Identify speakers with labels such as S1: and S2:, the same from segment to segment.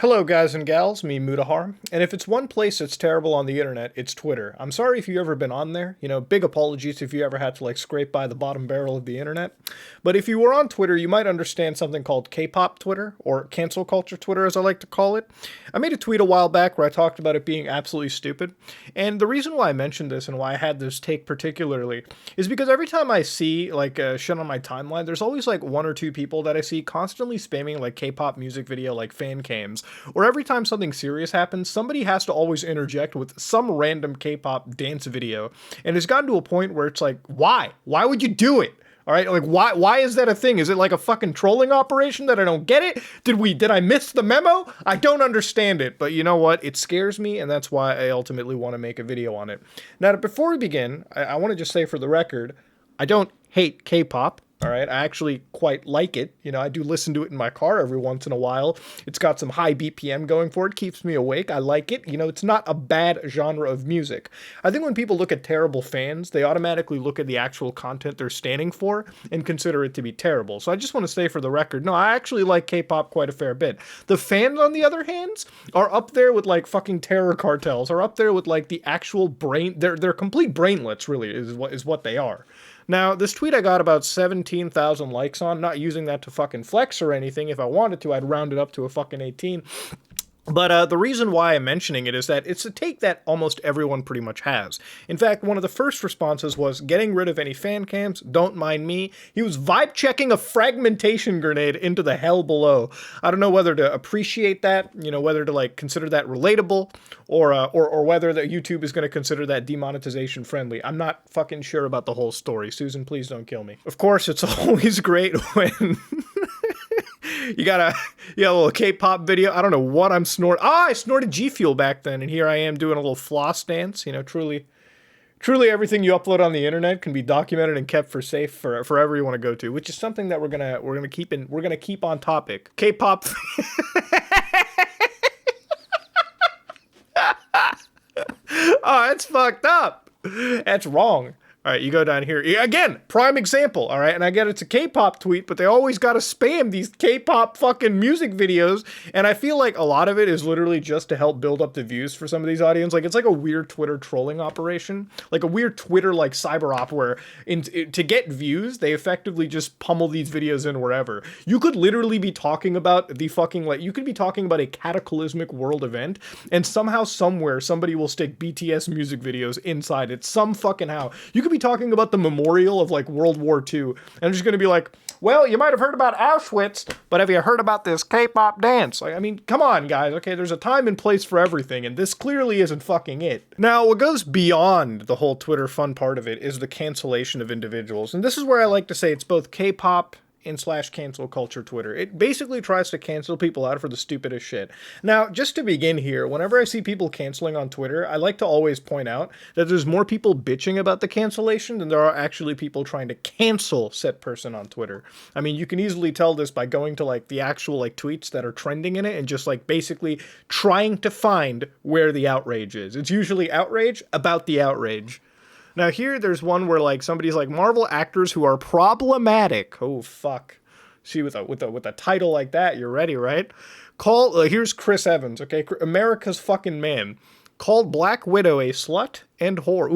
S1: Hello, guys and gals, me Mudahar. And if it's one place that's terrible on the internet, it's Twitter. I'm sorry if you've ever been on there. Big apologies if you ever had to scrape by the bottom barrel of the internet. But if you were on Twitter, you might understand something called K-pop Twitter, or cancel culture Twitter as I like to call it. I made a tweet a while back where I talked about it being absolutely stupid. And the reason why I mentioned this and why I had this take particularly is because every time I see shit on my timeline, there's always one or two people that I see constantly spamming K-pop music video fan cams, or every time something serious happens, somebody has to always interject with some random K-pop dance video. And it's gotten to a point where it's why? Why would you do it? All right, why is that a thing? Is it a fucking trolling operation that I don't get it? Did I miss the memo? I don't understand it, but you know what? It scares me, and that's why I ultimately want to make a video on it. Now, before we begin, I want to just say for the record, I don't hate K-pop. All right, I actually quite like it. I do listen to it in my car every once in a while. It's got some high BPM going for it, keeps me awake. I like it. It's not a bad genre of music. I think when people look at terrible fans, they automatically look at the actual content they're standing for and consider it to be terrible. So I just want to say for the record, no, I actually like K-pop quite a fair bit. The fans, on the other hand, are up there with fucking terror cartels, are up there with the actual brain. They're complete brainlets, really, is what they are. Now, this tweet I got about 17,000 likes on, not using that to fucking flex or anything. If I wanted to, I'd round it up to a fucking 18. But the reason why I'm mentioning it is that it's a take that almost everyone pretty much has. In fact, one of the first responses was getting rid of any fan cams, don't mind me. He was vibe checking a fragmentation grenade into the hell below. I don't know whether to appreciate that, whether to consider that relatable, or whether that YouTube is going to consider that demonetization friendly. I'm not fucking sure about the whole story. Susan, please don't kill me. Of course, it's always great when you got a little K-pop video. I don't know what I'm snorting. I snorted G Fuel back then, and here I am doing a little floss dance. Truly everything you upload on the internet can be documented and kept for safe forever you want to go to, which is something that we're gonna keep on topic. K-pop. Oh, that's fucked up. That's wrong. All right, you go down here. Again, prime example, all right? And I get it's a K-pop tweet, but they always got to spam these K-pop fucking music videos, and I feel like a lot of it is literally just to help build up the views for some of these audience. It's a weird Twitter trolling operation, a weird Twitter cyber op where to get views, they effectively just pummel these videos in wherever. You could literally be talking about the fucking, you could be talking about a cataclysmic world event, and somehow, somewhere, somebody will stick BTS music videos inside it. Some fucking how. You could be talking about the memorial of World War II, and I'm just going to be well, you might have heard about Auschwitz, but have you heard about this K-pop dance? Come on, guys. Okay, there's a time and place for everything, and this clearly isn't fucking it. Now, what goes beyond the whole Twitter fun part of it is the cancellation of individuals, and this is where I like to say it's both K-pop and / cancel culture Twitter. It basically tries to cancel people out for the stupidest shit. Now, just to begin here, whenever I see people canceling on Twitter, I like to always point out that there's more people bitching about the cancellation than there are actually people trying to cancel said person on Twitter. I mean, you can easily tell this by going to the actual tweets that are trending in it and just basically trying to find where the outrage is. It's usually outrage about the outrage. Now here, there's one where somebody's Marvel actors who are problematic. Oh fuck! See, with a title like that, you're ready, right? Here's Chris Evans, okay, America's fucking man, called Black Widow a slut and whore.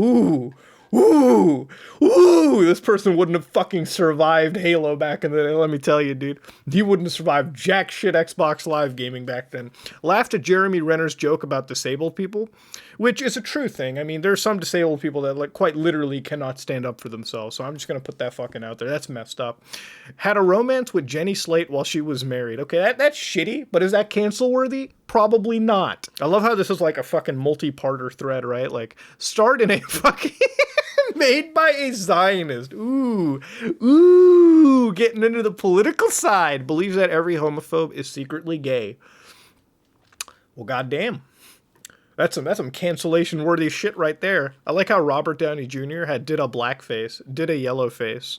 S1: Ooh, this person wouldn't have fucking survived Halo back in the day, let me tell you, dude. He wouldn't have survived jack shit Xbox Live gaming back then. Laughed at Jeremy Renner's joke about disabled people, which is a true thing. I mean, there's some disabled people that quite literally cannot stand up for themselves, so I'm just gonna put that fucking out there. That's messed up. Had a romance with Jenny Slate while she was married. Okay, that's shitty, but is that cancel worthy? Probably not. I love how this is a fucking multi-parter thread, right? Starred in a fucking... made by a Zionist. Ooh, getting into the political side. Believes that every homophobe is secretly gay. Well, goddamn. That's some cancellation-worthy shit right there. I like how Robert Downey Jr. did a blackface, did a yellow face.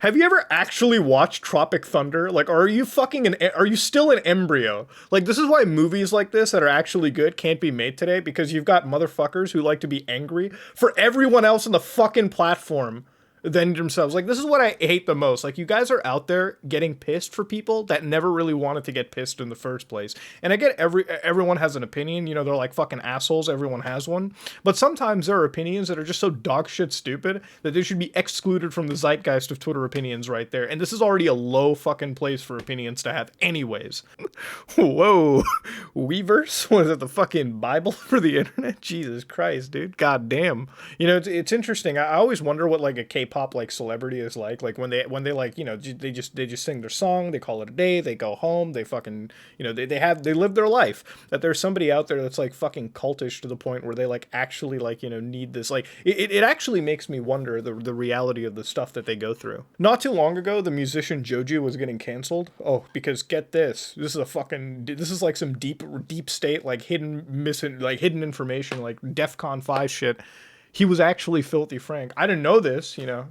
S1: Have you ever actually watched Tropic Thunder? Are you still an embryo? This is why movies like this that are actually good can't be made today, because you've got motherfuckers who like to be angry for everyone else on the fucking platform than themselves. Like, this is what I hate the most. Like, you guys are out there getting pissed for people that never really wanted to get pissed in the first place. And I get everyone has an opinion. You know, they're like fucking assholes. Everyone has one. But sometimes there are opinions that are just so dog shit stupid that they should be excluded from the zeitgeist of Twitter opinions right there. And this is already a low fucking place for opinions to have anyways. Whoa. Weverse? What is it, the fucking Bible for the internet? Jesus Christ, dude. God damn. You know, it's interesting. I always wonder what like a K-pop like celebrity is like when they like, you know, they just sing their song, they call it a day, they go home, they fucking, you know, they live their life. That there's somebody out there that's like fucking cultish to the point where they like actually like, you know, need this. Like it actually makes me wonder the reality of the stuff that they go through. Not too long ago, the musician Joji was getting canceled. Oh, because get this is like some deep state like hidden information, like DEFCON 5 shit. He was actually Filthy Frank. I didn't know this, you know,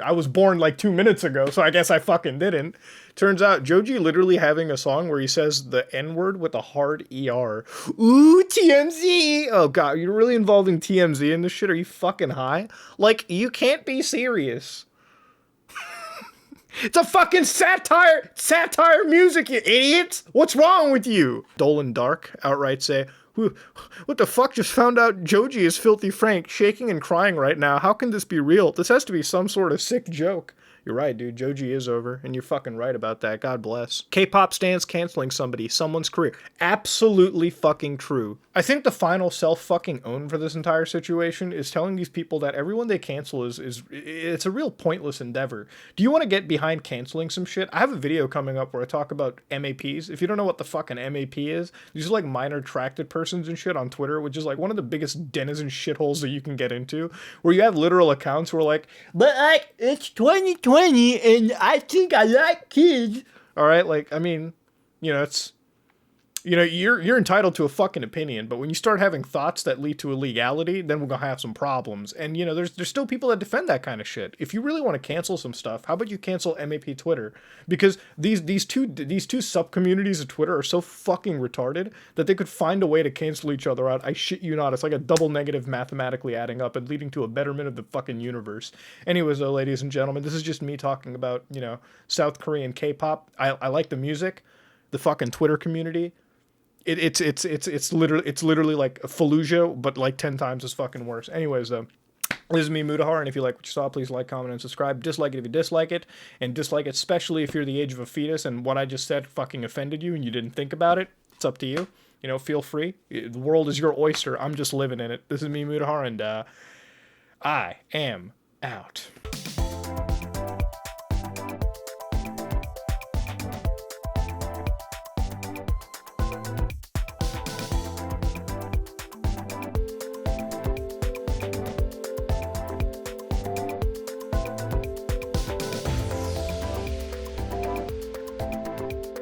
S1: I was born like 2 minutes ago, so I guess I fucking didn't. Turns out Joji literally having a song where he says the N-word with a hard ER. Ooh, TMZ! Oh god, you're really involving TMZ in this shit? Are you fucking high? Like, you can't be serious. It's a fucking satire music, you idiots! What's wrong with you? Dolan Dark outright say, what the fuck, just found out Joji is Filthy Frank, shaking and crying right now. How can this be real? This has to be some sort of sick joke. You're right, dude. Joji is over, and you're fucking right about that. God bless. K-pop stans canceling someone's career. Absolutely fucking true. I think the final self-fucking own for this entire situation is telling these people that everyone they cancel it's a real pointless endeavor. Do you want to get behind canceling some shit? I have a video coming up where I talk about MAPs. If you don't know what the fucking MAP is, these are like minor attracted persons and shit on Twitter, which is like one of the biggest denizen shitholes that you can get into, where you have literal accounts where like, but like, it's 2020 and I think I like kids. All right, like, I mean, you know, it's, you know, you're entitled to a fucking opinion, but when you start having thoughts that lead to illegality, then we're gonna have some problems. And you know, there's still people that defend that kind of shit. If you really want to cancel some stuff, how about you cancel MAP Twitter? Because these two sub communities of Twitter are so fucking retarded that they could find a way to cancel each other out. I shit you not. It's like a double negative mathematically adding up and leading to a betterment of the fucking universe. Anyways, though, ladies and gentlemen, this is just me talking about, you know, South Korean K-pop. I like the music, the fucking Twitter community. It's literally like Fallujah, but like 10 times as fucking worse. Anyways, though, this is me, Mudahar, and if you like what you saw, please like, comment, and subscribe. Dislike it if you dislike it, and dislike it especially if you're the age of a fetus and what I just said fucking offended you and you didn't think about it. It's up to you. You know, feel free. The world is your oyster. I'm just living in it. This is me, Mudahar, and I am out.